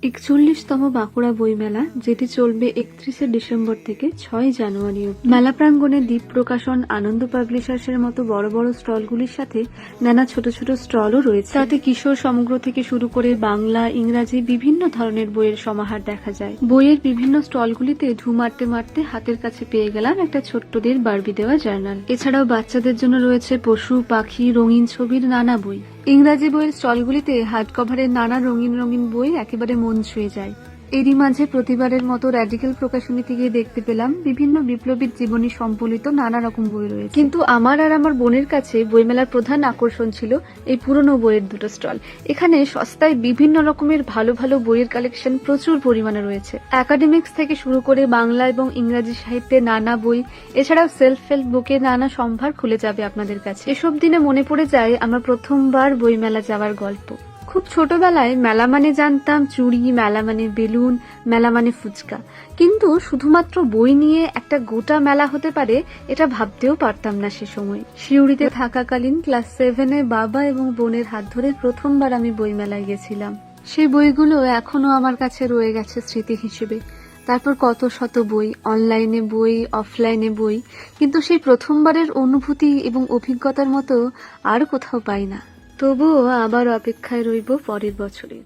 41তম বাঁকুড়া বইমেলা, যেটি চলবে 31শে ডিসেম্বর থেকে 6ই জানুয়ারি অবধি। মেলা প্রাঙ্গণে দ্বীপ প্রকাশন, আনন্দ পাবলিশার্সের মতো বড় বড় স্টলগুলির সাথে নানা ছোট ছোট স্টলও রয়েছে। তাতে কিশোর সমগ্র থেকে শুরু করে বাংলা, ইংরাজি বিভিন্ন ধরনের বইয়ের সমাহার দেখা যায়। বইয়ের বিভিন্ন স্টলগুলিতে ঢু মারতে মারতে হাতের কাছে পেয়ে গেলাম একটা ছোট্টদের বারবি দেওয়া জার্নাল। এছাড়াও বাচ্চাদের জন্য রয়েছে পশু, পাখি, রঙিন ছবির নানা বই। ইংরাজি বইয়ের স্টলগুলিতে হার্ড কভারের নানা রঙিন রঙিন বই একেবারে মন ছুঁয়ে যায়। এরই মাঝে প্রতিবারের মতো র্যাডিক্যাল প্রকাশনীতে গিয়ে দেখতে পেলাম বিভিন্ন বিপ্লবীর জীবনী সম্বলিত নানা রকম বই রয়েছে। কিন্তু আমার আর আমার বোনের কাছে বইমেলার প্রধান আকর্ষণ ছিল এই পুরনো বইয়ের দুটো স্টল। এখানে সস্তায় বিভিন্ন রকমের ভালো ভালো বইয়ের কালেকশন প্রচুর পরিমাণে রয়েছে। একাডেমিক্স থেকে শুরু করে বাংলা এবং ইংরাজি সাহিত্যের নানা বই, এছাড়াও সেলফ হেল্প বুকের নানা সম্ভার খুলে যাবে আপনাদের কাছে। এসব দিনে মনে পড়ে যায় আমার প্রথমবার বইমেলা যাওয়ার গল্প। খুব ছোটবেলায় মেলা মানে জানতাম চুড়ি, মেলা মানে বেলুন, মেলা মানে ফুচকা, কিন্তু শুধুমাত্র বই নিয়ে একটা গোটা মেলা হতে পারে এটা ভাবতেও পারতাম না সে সময়। সিউড়িতে থাকাকালীন ক্লাস 7-এ বাবা এবং বোনের হাত ধরে প্রথমবার আমি বই মেলায় গেছিলাম। সেই বইগুলো এখনো আমার কাছে রয়ে গেছে স্মৃতি হিসেবে। তারপর কত শত বই, অনলাইনে বই, অফলাইনে বই, কিন্তু সেই প্রথমবারের অনুভূতি এবং অভিজ্ঞতার মতো আর কোথাও পাই না। তবুও আবার অপেক্ষায় রইব পরের বছরে।